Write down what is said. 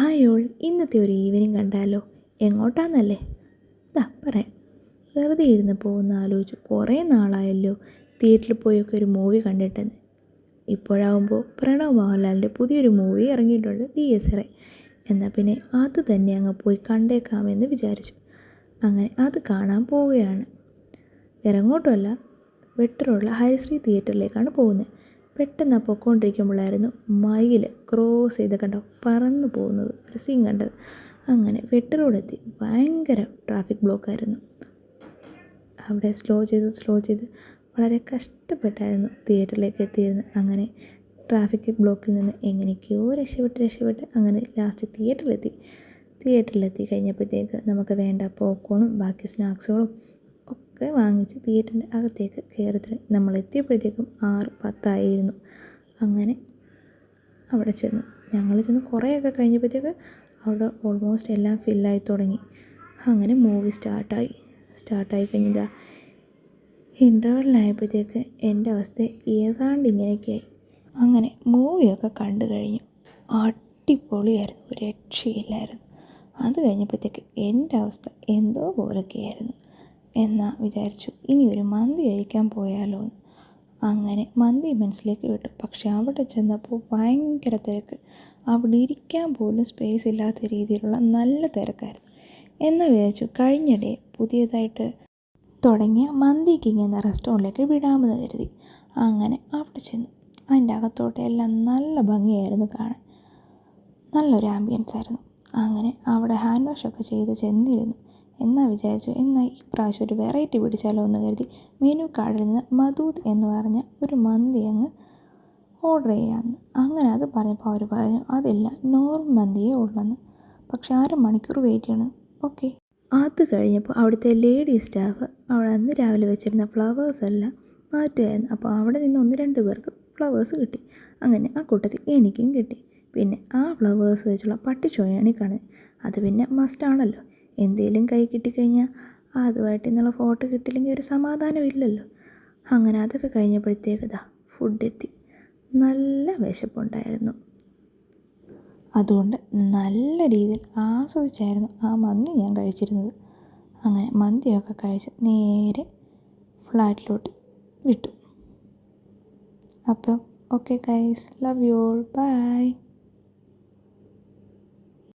ആയോൾ ഇന്നത്തെ ഒരു ഈവനിങ് കണ്ടാലോ? എങ്ങോട്ടാന്നല്ലേ? പറയാം. വെറുതെ ഇരുന്ന് പോകുന്ന ആലോചിച്ചു. കുറേ നാളായല്ലോ തിയേറ്ററിൽ പോയൊക്കെ ഒരു മൂവി കണ്ടിട്ടെന്ന്. ഇപ്പോഴാകുമ്പോൾ പ്രണവ് മോഹൻലാലിൻ്റെ പുതിയൊരു മൂവി ഇറങ്ങിയിട്ടുണ്ട്, DSR. എന്നാൽ പിന്നെ അത് തന്നെ അങ്ങ് പോയി കണ്ടേക്കാമെന്ന് വിചാരിച്ചു. അങ്ങനെ അത് കാണാൻ പോവുകയാണ്. വേറെ എങ്ങോട്ടുമല്ല, വെട്ടറുള്ള ഹരിശ്രീ തിയേറ്ററിലേക്കാണ് പോകുന്നത്. പെട്ടെന്ന് പൊയ്ക്കൊണ്ടിരിക്കുമ്പോഴായിരുന്നു മയിൽ ക്രോസ് ചെയ്ത് കണ്ടോ പറന്നു പോകുന്നത് ഒരു സീൻ കണ്ടത്. അങ്ങനെ വെട്ടറോടെത്തി. ഭയങ്കര ട്രാഫിക് ബ്ലോക്കായിരുന്നു. അവിടെ സ്ലോ ചെയ്ത് വളരെ കഷ്ടപ്പെട്ടായിരുന്നു തിയേറ്ററിലേക്ക് എത്തിയിരുന്നത്. അങ്ങനെ ട്രാഫിക് ബ്ലോക്കിൽ നിന്ന് എങ്ങനെയൊക്കെയോ രക്ഷപ്പെട്ട് അങ്ങനെ ലാസ്റ്റ് തിയേറ്ററിലെത്തി കഴിഞ്ഞപ്പോഴത്തേക്ക് നമുക്ക് വേണ്ട പോപ്കോണും ബാക്കി സ്നാക്സുകളും ഒക്കെ വാങ്ങിച്ച് തിയേറ്ററിൻ്റെ അകത്തേക്ക് കയറി. നമ്മൾ എത്തിയപ്പോഴത്തേക്കും 6:10 അങ്ങനെ അവിടെ ഞങ്ങൾ ചെന്ന് കുറേയൊക്കെ കഴിഞ്ഞപ്പോഴത്തേക്ക് അവിടെ ഓൾമോസ്റ്റ് എല്ലാം ഫില്ലായി തുടങ്ങി. അങ്ങനെ മൂവി സ്റ്റാർട്ടായി കഴിഞ്ഞതാ ഇൻ്റർവെല്ലായപ്പോഴത്തേക്ക് എൻ്റെ അവസ്ഥ ഏതാണ്ട് ഇങ്ങനെയൊക്കെയായി. അങ്ങനെ മൂവിയൊക്കെ കണ്ടു കഴിഞ്ഞു. അടിപൊളിയായിരുന്നു, ഒരു രക്ഷയില്ലായിരുന്നു. അത് കഴിഞ്ഞപ്പോഴത്തേക്ക് എൻ്റെ അവസ്ഥ എന്തോ പോലൊക്കെയായിരുന്നു. എന്നാൽ വിചാരിച്ചു ഇനി ഒരു മന്തി കഴിക്കാൻ പോയാലോ എന്ന്. അങ്ങനെ മന്തി മനസ്സിലേക്ക് വിട്ടു. പക്ഷെ അവിടെ ചെന്നപ്പോൾ ഭയങ്കര തിരക്ക്. അവിടെ ഇരിക്കാൻ പോലും സ്പേസ് ഇല്ലാത്ത രീതിയിലുള്ള നല്ല തിരക്കായിരുന്നു. എന്ന് വിചാരിച്ചു കഴിഞ്ഞിടെ പുതിയതായിട്ട് തുടങ്ങിയ മന്തി കിങ് എന്ന റെസ്റ്റോറൻറ്റിലേക്ക് വിടാമെന്ന് കരുതി. അങ്ങനെ അവിടെ ചെന്നു. അതിൻ്റെ അകത്തോട്ട് എല്ലാം നല്ല ഭംഗിയായിരുന്നു കാണാൻ. നല്ലൊരു ആംബിയൻസ് ആയിരുന്നു. അങ്ങനെ അവിടെ ഹാൻഡ് വാഷൊക്കെ ചെയ്ത് ചെന്നിരുന്നു. എന്നാൽ വിചാരിച്ചു എന്നാൽ ഈ പ്രാവശ്യം ഒരു വെറൈറ്റി പിടിച്ചാലോ എന്ന് കരുതി മെനു കാർഡിൽ നിന്ന് മധൂത് എന്ന് പറഞ്ഞ ഒരു മന്തി അങ്ങ് ഓർഡർ ചെയ്യാമെന്ന്. അങ്ങനെ അത് പറഞ്ഞപ്പോൾ അവർ പറഞ്ഞു അതില്ല, നോർമൽ മന്തിയേ ഉള്ളെന്ന്. പക്ഷെ 1/2 മണിക്കൂർ വെയിറ്റ് ചെയ്യണം. ഓക്കെ. അത് കഴിഞ്ഞപ്പോൾ അവിടുത്തെ ലേഡി സ്റ്റാഫ് അവിടെ അന്ന് രാവിലെ വെച്ചിരുന്ന ഫ്ലവേഴ്സ് എല്ലാം മാറ്റുമായിരുന്നു. അപ്പോൾ അവിടെ നിന്ന് 1-2 പേർക്ക് ഫ്ലവേഴ്സ് കിട്ടി. അങ്ങനെ ആ കൂട്ടത്തിൽ എനിക്കും കിട്ടി. പിന്നെ ആ ഫ്ലവേഴ്സ് വെച്ചുള്ള പട്ടിച്ചോയാണ് ഈ കാണുന്നത്. അത് പിന്നെ മസ്റ്റാണല്ലോ. എന്തെങ്കിലും കൈ കിട്ടിക്കഴിഞ്ഞാൽ അതുമായിട്ട് ഇന്നുള്ള ഫോട്ടോ കിട്ടില്ലെങ്കിൽ ഒരു സമാധാനമില്ലല്ലോ. അങ്ങനെ അതൊക്കെ കഴിഞ്ഞപ്പോഴത്തേക്ക് ഫുഡ് എത്തി. നല്ല വിശപ്പുണ്ടായിരുന്നു. അതുകൊണ്ട് നല്ല രീതിയിൽ ആസ്വദിച്ചായിരുന്നു ആ മന്തി ഞാൻ കഴിച്ചിരുന്നത്. അങ്ങനെ മന്തിയൊക്കെ കഴിച്ച് നേരെ ഫ്ലാറ്റിലോട്ട് വിട്ടു. അപ്പം okay guys, love you all, by.